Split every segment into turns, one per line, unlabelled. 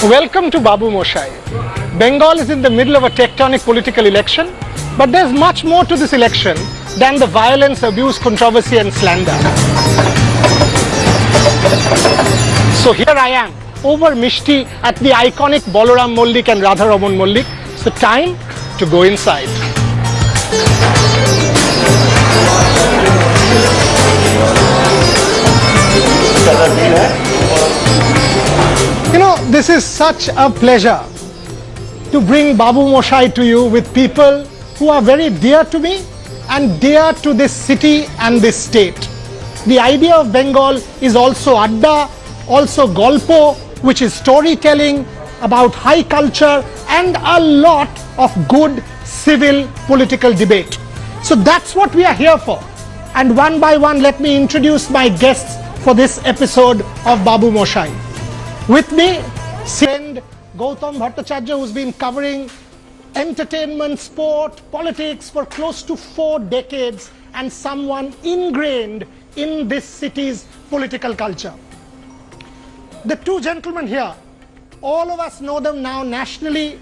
Welcome to Babumoshai. Bengal is in the middle of a tectonic political election, but there's much more to this election than the violence, abuse, controversy and slander. So here I am, over Mishti at the iconic Balaram Mollik and Radha Raman Mollik. So time to go inside. You know, this is such a pleasure to bring Babumoshai to you with people who are very dear to me and dear to this city and this state. The idea of Bengal is also Adda, also Golpo, which is storytelling about high culture and a lot of good civil political debate. So that's what we are here for. And one by one, let me introduce my guests for this episode of Babumoshai. With me, friend Gautam Bhattacharya, who's been covering entertainment, sport, politics for close to 4 decades and someone ingrained in this city's political culture. The two gentlemen here, all of us know them now nationally.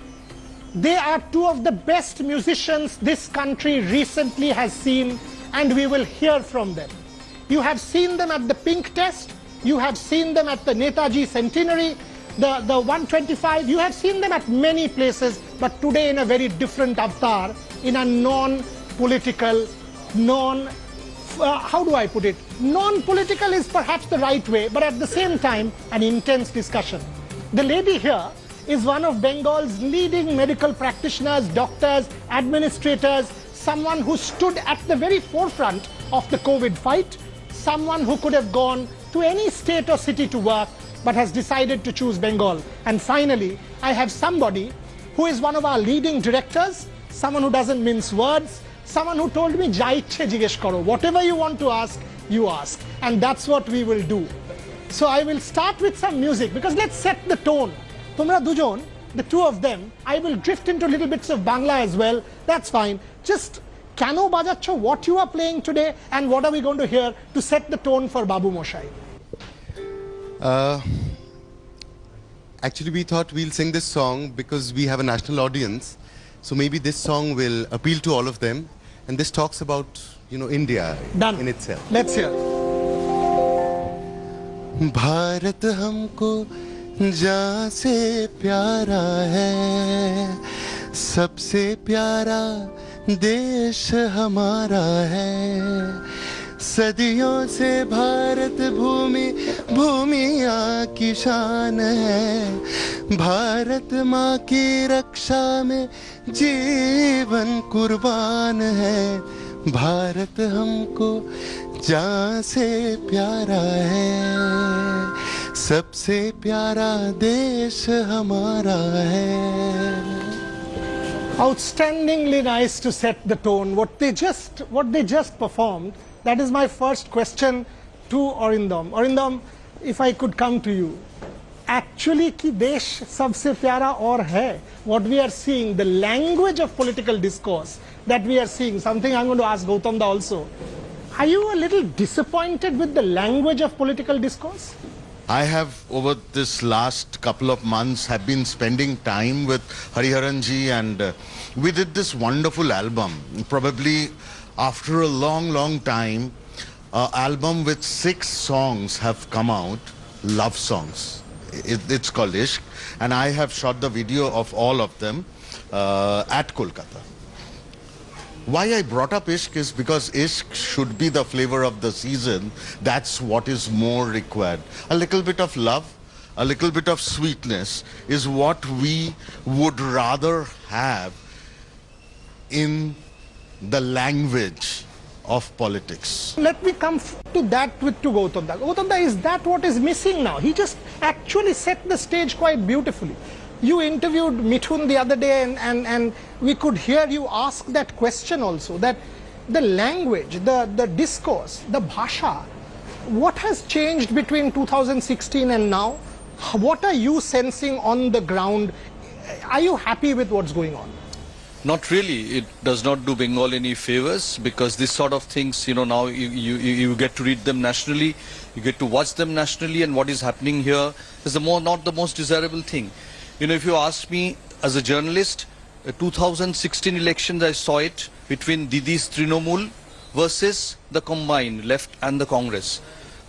They are two of the best musicians this country recently has seen, and we will hear from them. You have seen them at the Pink Test, you have seen them at the Netaji Centenary, the 125, you have seen them at many places, but today in a very different avatar, in a non-political, how do I put it? Non-political is perhaps the right way, but at the same time, an intense discussion. The lady here is one of Bengal's leading medical practitioners, doctors, administrators, someone who stood at the very forefront of the COVID fight, someone who could have gone to any state or city to work, but has decided to choose Bengal. And finally, I have somebody who is one of our leading directors, someone who doesn't mince words, someone who told me, "Ja icche jigesh karo, whatever you want to ask, you ask." And that's what we will do. So I will start with some music, because let's set the tone. Tumra dujon, the two of them, I will drift into little bits of Bangla as well, that's fine. Just Kano Bajacho, what you are playing today, and what are we going to hear to set the tone for Babumoshai?
Actually, we thought we'll sing this song because we have a national audience. So maybe this song will appeal to all of them. And this talks about, India in itself.
Let's hear.
Bharat हमको जहाँ से प्यारा है, सबसे प्यारा देश हमारा है, सदियों से भारत भूमिया की शान है, भारत माँ की रक्षा में जीवन कुर्बान है, भारत हमको जहाँ से प्यारा है, सबसे प्यारा देश हमारा है.
Outstandingly nice to set the tone. What they just performed, that is my first question to Arindam. Arindam, if I could come to you. Actually, ki desh sabse pyara aur hai. What we are seeing, the language of political discourse that we are seeing, something I'm going to ask Gautam da also. Are you a little disappointed with the language of political discourse?
I have, over this last couple of months, have been spending time with Hariharan ji, and we did this wonderful album. Probably after a long time, an album with 6 songs have come out, love songs. It's called Ishq, and I have shot the video of all of them at Kolkata. Why I brought up Ishq is because Ishq should be the flavor of the season. That's what is more required. A little bit of love, a little bit of sweetness is what we would rather have in the language of politics.
Let me come to that to Gautam da. Gautam da, is that what is missing now? He just actually set the stage quite beautifully. You interviewed Mithun the other day, and we could hear you ask that question also, that the language, the discourse, the bhasha, what has changed between 2016 and now? What are you sensing on the ground? Are you happy with what's going on?
Not really. It does not do Bengal any favors, because this sort of things, now you get to read them nationally, you get to watch them nationally, and what is happening here is not the most desirable thing. If you ask me as a journalist, 2016 elections, I saw it between Didi's Trinamool versus the combined left and the Congress.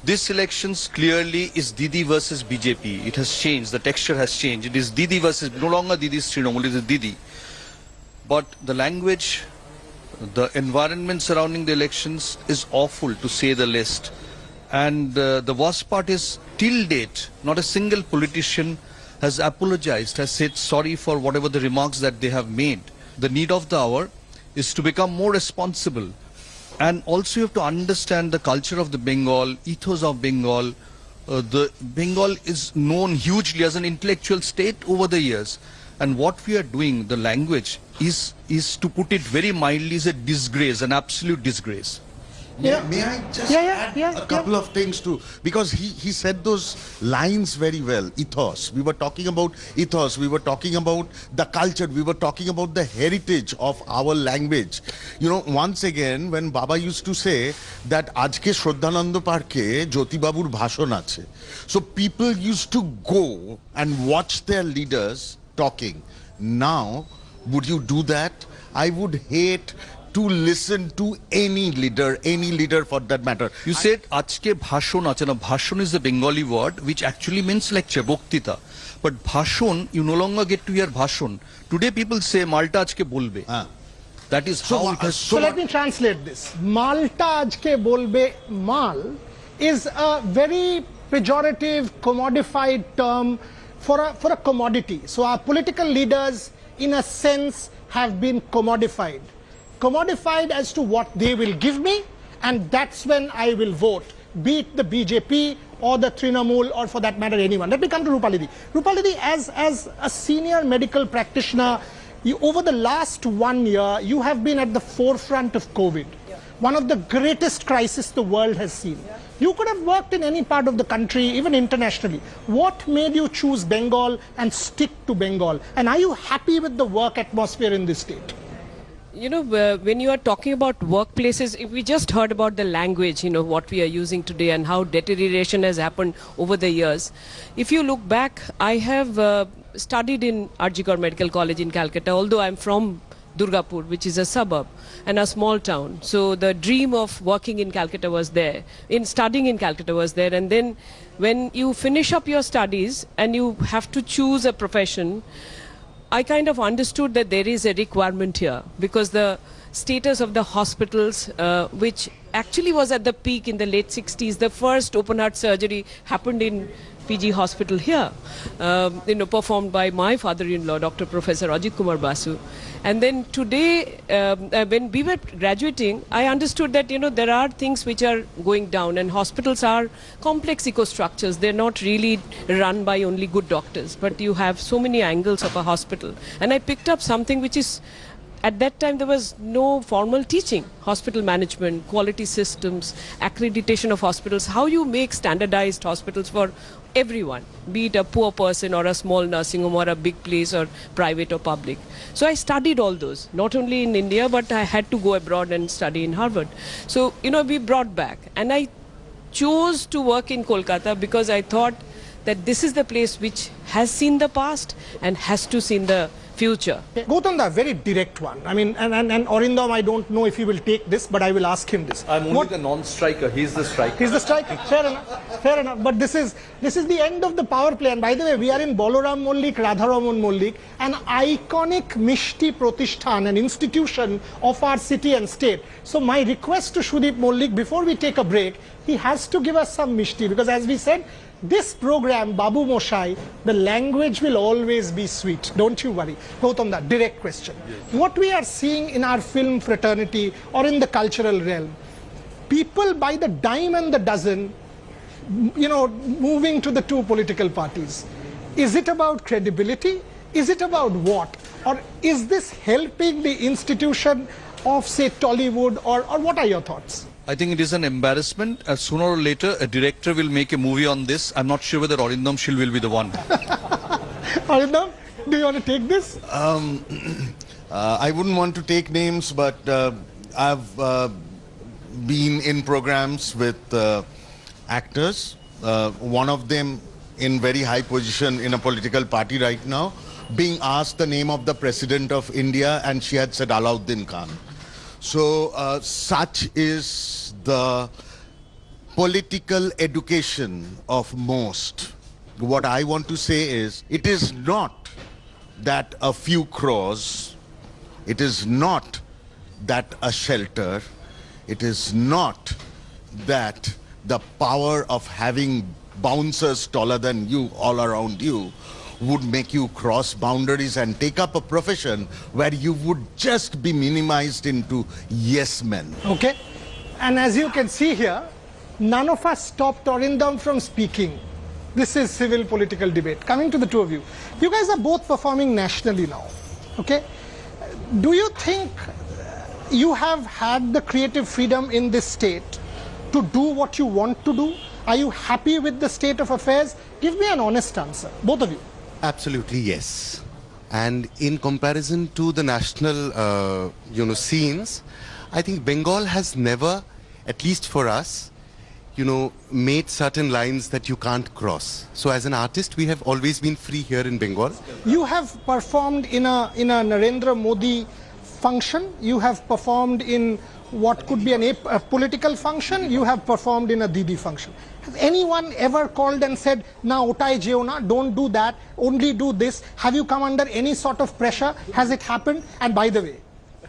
This elections clearly is Didi versus BJP. It has changed. The texture has changed. It is Didi versus, no longer Didi's Trinamool, it is Didi. But the language, the environment surrounding the elections is awful, to say the least. And the worst part is, till date, not a single politician has apologized, has said sorry for whatever the remarks that they have made. The need of the hour is to become more responsible. And also you have to understand the culture of the Bengal, ethos of Bengal. The Bengal is known hugely as an intellectual state over the years. And what we are doing, the language, is to put it very mildly, is a disgrace, an absolute disgrace.
Yeah.
May I just add a couple of things too? Because he said those lines very well. Ethos. We were talking about ethos. We were talking about the culture. We were talking about the heritage of our language. Once again, when Baba used to say that Ajke Shraddhananda Parke Jyoti Babur Bhashon ache. So people used to go and watch their leaders talking. Now, would you do that? I would hate to listen to any leader for that matter.
You said Ajke Bhashon ache. Now, Bhashon is the Bengali word which actually means lecture, Boktita. But Bhashon, you no longer get to hear Bhashon. Today people say Malta Ajke Bolbe. That is how it has...
So let me translate this. Malta Ajke Bolbe, Mal is a very pejorative, commodified term for a commodity. So our political leaders, in a sense, have been commodified. Commodified as to what they will give me, and that's when I will vote, be it the BJP or the Trinamool, or for that matter anyone. Let me come to Rupalidi. Rupalidi, as a senior medical practitioner, over the last 1 year, you have been at the forefront of COVID. One of the greatest crises the world has seen. You could have worked in any part of the country, even internationally. What made you choose Bengal and stick to Bengal? And are you happy with the work atmosphere in this state?
When you are talking about workplaces, if we just heard about the language, what we are using today and how deterioration has happened over the years. If you look back, I have studied in Arjikar Medical College in Calcutta, although I'm from Durgapur, which is a suburb and a small town. So the dream of working in Calcutta was there, studying in Calcutta was there. And then when you finish up your studies and you have to choose a profession, I kind of understood that there is a requirement here, because the status of the hospitals, which actually was at the peak in the late 60s, the first open heart surgery happened in PG hospital here, performed by my father-in-law, Dr. Professor Ajit Kumar Basu. And then today, when we were graduating, I understood that, there are things which are going down, and hospitals are complex ecostructures. They're not really run by only good doctors, but you have so many angles of a hospital. And I picked up something which is, at that time, there was no formal teaching. Hospital management, quality systems, accreditation of hospitals, how you make standardized hospitals for everyone, be it a poor person or a small nursing home or a big place or private or public. So I studied all those, not only in India, but I had to go abroad and study in Harvard. So, we brought back. And I chose to work in Kolkata because I thought that this is the place which has seen the past and has to see the future.
Gautam, very direct one. I mean, and Arindam, I don't know if he will take this, but I will ask him this.
I'm only the non-striker. He's the striker.
He's the striker. Fair enough. Fair enough. But this is the end of the power play. And by the way, we are in Balaram Mollik, Radharaman Mollik, an iconic Mishti Pratishthan, an institution of our city and state. So my request to Shudip Mollik, before we take a break, he has to give us some Mishti, because as we said, this program, Babumoshai, the language will always be sweet. Don't you worry. Gautam, that direct question. Yes. What we are seeing in our film fraternity or in the cultural realm, people by the dime and the dozen, moving to the two political parties. Is it about credibility? Is it about what? Or is this helping the institution of, say, Tollywood? Or what are your thoughts?
I think it is an embarrassment. Sooner or later, a director will make a movie on this. I'm not sure whether Arindam Shil will be the one.
Arindam, do you want to take this?
I wouldn't want to take names, but I've been in programs with actors. One of them in very high position in a political party right now, being asked the name of the President of India, and she had said Alauddin Khan. So such is the political education of most. What I want to say is, it is not that a few crores, it is not that a shelter, it is not that the power of having bouncers taller than you all around you would make you cross boundaries and take up a profession where you would just be minimized into yes men.
Okay? And as you can see here, none of us stopped Orindam from speaking. This is civil political debate. Coming to the two of you, you guys are both performing nationally now. Okay? Do you think you have had the creative freedom in this state to do what you want to do? Are you happy with the state of affairs? Give me an honest answer, both of you.
Absolutely, yes. And in comparison to the national, scenes, I think Bengal has never, at least for us, made certain lines that you can't cross. So as an artist, we have always been free here in Bengal.
You have performed in a Narendra Modi function. You have performed in what could be a political function. You have performed in a Didi function. Has anyone ever called and said, "Na otai jeo na, don't do that, only do this"? Have you come under any sort of pressure? Has it happened? And by the way,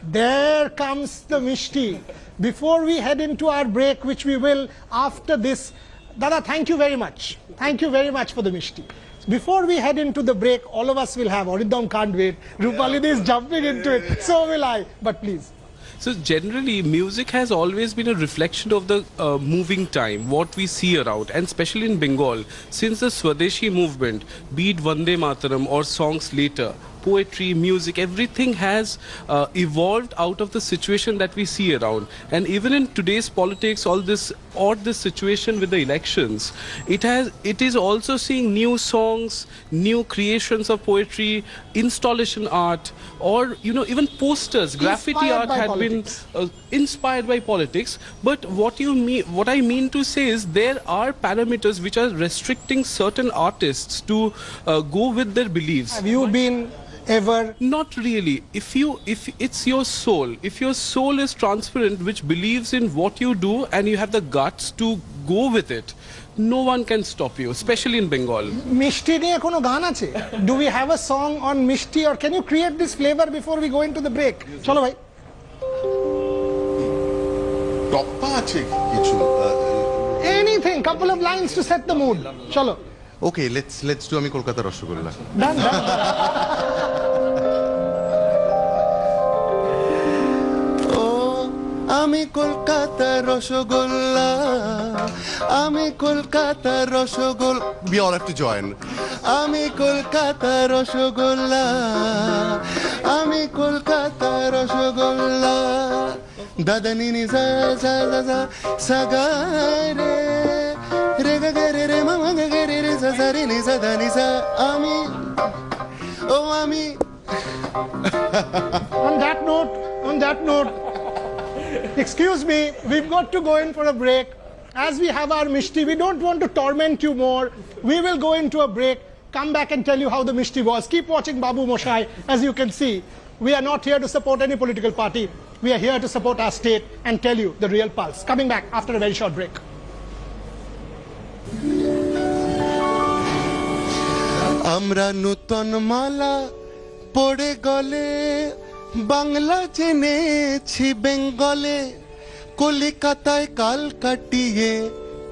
there comes the Mishti. Before we head into our break, which we will after this, Dada, thank you very much. Thank you very much for the Mishti. Before we head into the break, all of us will have, Orindam can't wait, Rupalini is jumping into it, so will I, but please.
So generally, music has always been a reflection of the moving time, what we see around, and especially in Bengal, since the Swadeshi movement, be it Vande Mataram or songs later, poetry, music, everything has evolved out of the situation that we see around. And even in today's politics, all this situation with the elections, it is also seeing new songs, new creations of poetry, installation art, or even posters, graffiti art had been inspired by politics. But what I mean to say is, there are parameters which are restricting certain artists to go with their beliefs.
Have you been ever?
Not really. If it's your soul, if your soul is transparent, which believes in what you do, and you have the guts to go with it, no one can stop you, especially in Bengal.
Mishti niye kono gaan ache? Do we have a song on Mishti, or can you create this flavor before we go into the break? Chalo bhai.
Toppa ache kichu.
Anything, couple of lines to set the mood. Chalo.
Okay, let's do Ami Kolkata Rasgulla.
Done.
আমি কলকাতা রসগোল্লা, আমি Kolkata rasgulla. We all have to join. আমি কলকাতা রসগোল্লা, আমি কলকাতা রসগোল্লা. দাদা নিনি জা জা জা জা সাগারে রে গা গে রে রে মামা গা গে রে রে জা জা রে নি জা দা নি জা. আমি ও আমি.
On that note, excuse me, we've got to go in for a break. As we have our Mishti, we don't want to torment you more. We will go into a break, come back and tell you how the Mishti was. Keep watching Babumoshai. As you can see, we are not here to support any political party. We are here to support our state and tell you the real pulse. Coming back after a very short break.
আমরা নূতন মালা পড়ে গলে বাংলা জেনেছি বেঙ্গলে, কলিকাতায় কাল কাটিয়ে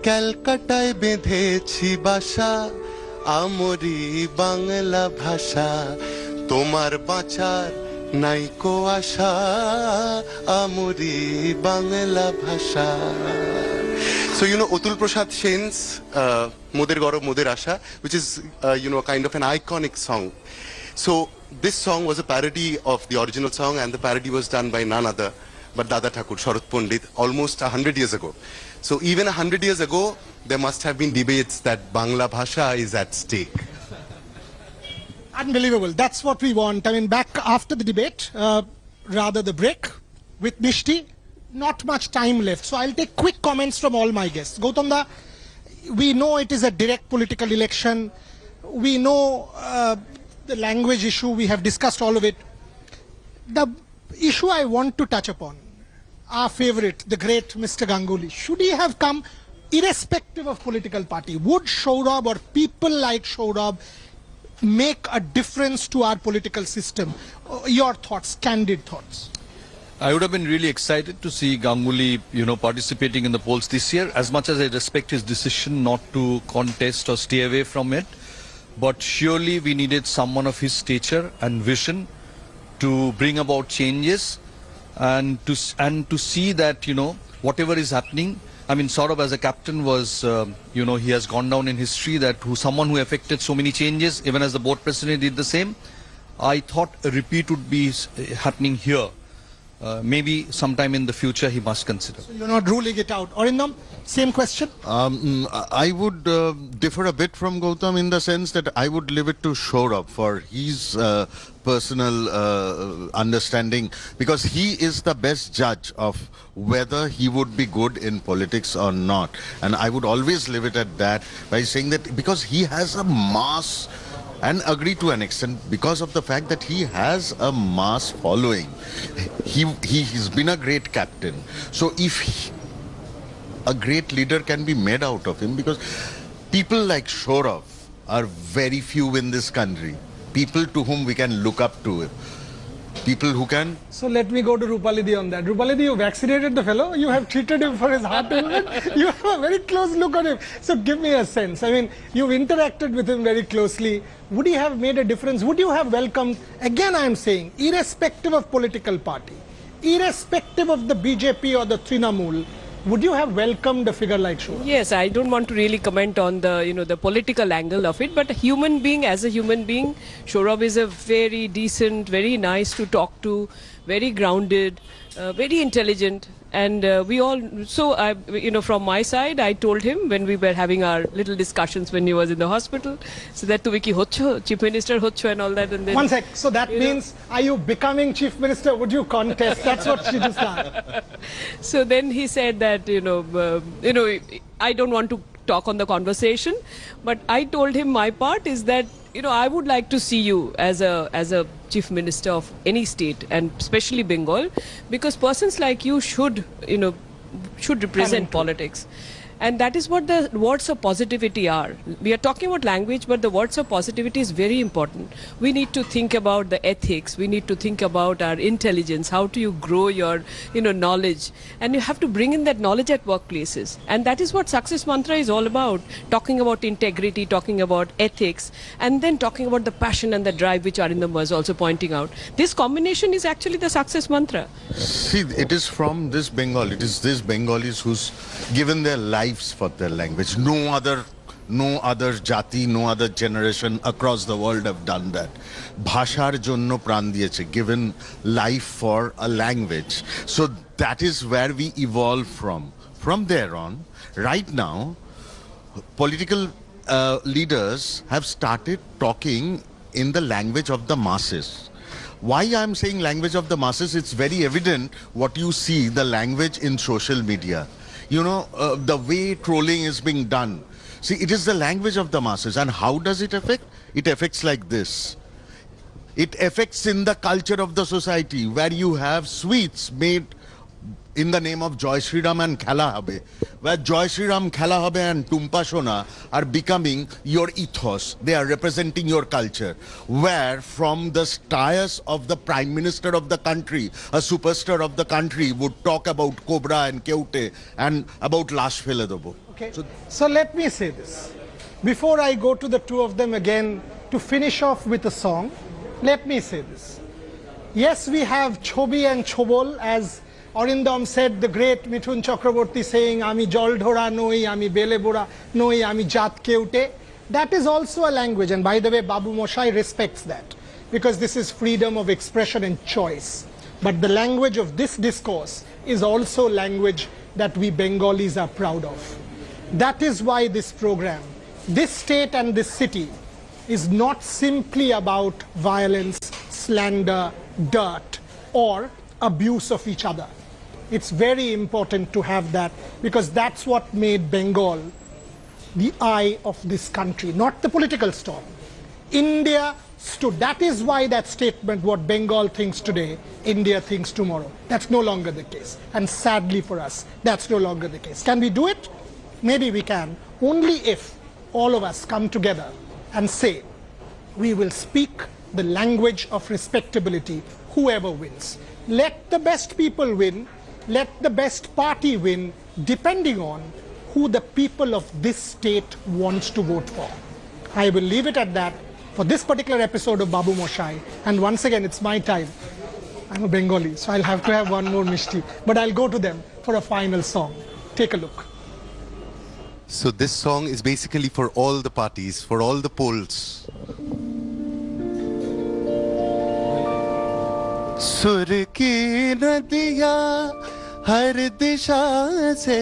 ক্যালকাটায় বেঁধেছি বাসা, আমরি বাংলা ভাষা তোমার বাঁচার নাইকো আশা, আমরি বাংলা ভাষা. So Atul Prasad Sen's Moder Gaurav Moder Asha, which is a kind of an iconic song. So this song was a parody of the original song, and the parody was done by none other but Dada Thakur, Sharat Pandit, almost 100 years ago. So even 100 years ago, there must have been debates that Bangla Bhasha is at stake.
Unbelievable. That's what we want. I mean, back after the debate, rather the break, with Mishti, not much time left. So I'll take quick comments from all my guests. Gautamda, we know it is a direct political election. We know the language issue. We have discussed all of it. The issue I want to touch upon, our favorite, the great Mr. Ganguly, should he have come irrespective of political party? Would Sourav or people like Sourav make a difference to our political system? Your thoughts, candid thoughts.
I would have been really excited to see Ganguly, participating in the polls this year. As much as I respect his decision not to contest or stay away from it, but surely we needed someone of his stature and vision to bring about changes and to see that whatever is happening. I mean, Sourav as a captain was, he has gone down in history that someone who effected so many changes, even as the board president did the same. I thought a repeat would be happening here. Maybe sometime in the future he must consider.
So you're not ruling it out. Arindam, same question?
I would differ a bit from Gautam in the sense that I would leave it to Sourav for his personal understanding, because he is the best judge of whether he would be good in politics or not. And I would always leave it at that by saying that because he has a mass, and agree to an extent because of the fact that he has a mass following. He's been a great captain. So if a great leader can be made out of him, because people like Sourav are very few in this country. People to whom we can look up to. People who can...
So let me go to Rupalidi on that. Rupalidi, you vaccinated the fellow? You have treated him for his heart movement? You have a very close look on him. So give me a sense. I mean, you've interacted with him very closely. Would he have made a difference? Would you have welcomed, again I am saying, irrespective of political party, irrespective of the BJP or the Trinamool, would you have welcomed a figure like Sourav?
Yes, I don't want to really comment on the the political angle of it, but a human being, as a human being, Sourav is a very decent, very nice to talk to, very grounded, very intelligent, and we all. So from my side, I told him when we were having our little discussions when he was in the hospital, so that tu ki hocho, chief minister hocho and all that, and then.
One sec. So that means, are you becoming chief minister? Would you contest? That's what she just asked.
So then he said that I don't want to talk on the conversation, but I told him my part is that I would like to see you as a chief minister of any state, and especially Bengal, because persons like you should represent politics. And that is what the words of positivity are. We are talking about language, but the words of positivity is very important. We need to think about the ethics. We need to think about our intelligence. How do you grow your, knowledge? And you have to bring in that knowledge at workplaces. And that is what success mantra is all about. Talking about integrity, talking about ethics, and then talking about the passion and the drive, which Arindam was also pointing out. This combination is actually the success mantra.
See, it is from this Bengal. It is these Bengalis who's given their lives for their language. No other jati, no other generation across the world have done that. Bhashar jonno pran diyeche, given life for a language. So that is where we evolve from. From there on, right now, political leaders have started talking in the language of the masses. Why I'm saying language of the masses, it's very evident what you see, the language in social media. The way trolling is being done. See, it is the language of the masses. And how does it affect? It affects like this. It affects in the culture of the society, where you have sweets made in the name of Joy Shri Ram and Khela Habe, where Joy Shri Ram, Khela Habe and Tumpa Shona are becoming your ethos. They are representing your culture. Where from the stairs of the Prime Minister of the country, a superstar of the country would talk about Cobra and Keute and about Lash Fele Debo.
Okay. So let me say this. Before I go to the two of them again to finish off with a song, let me say this. Yes, we have Chobi and Chobol, as Arindam said, the great Mithun Chakraborty saying, Ami Jol Dhora Noi, Ami Bele Bora Noi, Ami Jat Keute. That is also a language, and by the way, Babumoshai respects that, because this is freedom of expression and choice. But the language of this discourse is also language that we Bengalis are proud of. That is why this program, this state and this city, is not simply about violence, slander, dirt, or abuse of each other. It's very important to have that, because that's what made Bengal the eye of this country, not the political storm. India stood. That is why that statement, what Bengal thinks today, India thinks tomorrow. That's no longer the case. And sadly for us, that's no longer the case. Can we do it? Maybe we can, only if all of us come together and say, we will speak the language of respectability, whoever wins. Let the best people win, let the best party win, depending on who the people of this state wants to vote for. I will leave it at that for this particular episode of Babumoshai. And once again, it's my time. I'm a Bengali, so I'll have to have one more mishti. But I'll go to them for a final song. Take a look.
So this song is basically for all the parties, for all the polls. सुर की नदियाँ हर दिशा से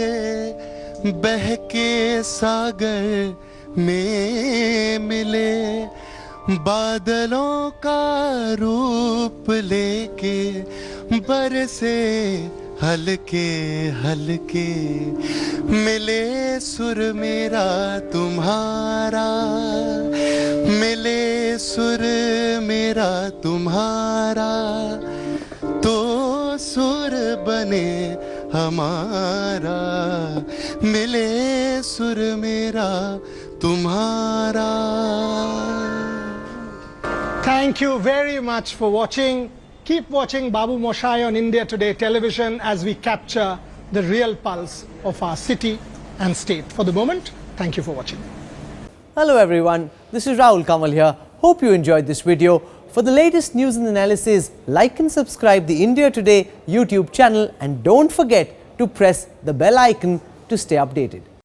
बहके सागर में मिले, बादलों का रूप लेके बरसे हल्के हल्के, मिले सुर मेरा तुम्हारा, मिले सुर मेरा तुम्हारा, तो सुर बने हमारा, मिले सुर मेरा तुम्हारा.
Thank you very much for watching. Keep watching Babumoshai on India Today television as we capture the real pulse of our city and state. For the moment, thank you for watching.
Hello everyone, this is Rahul Kamal here. Hope you enjoyed this video. For the latest news and analysis, like and subscribe the India Today YouTube channel, and don't forget to press the bell icon to stay updated.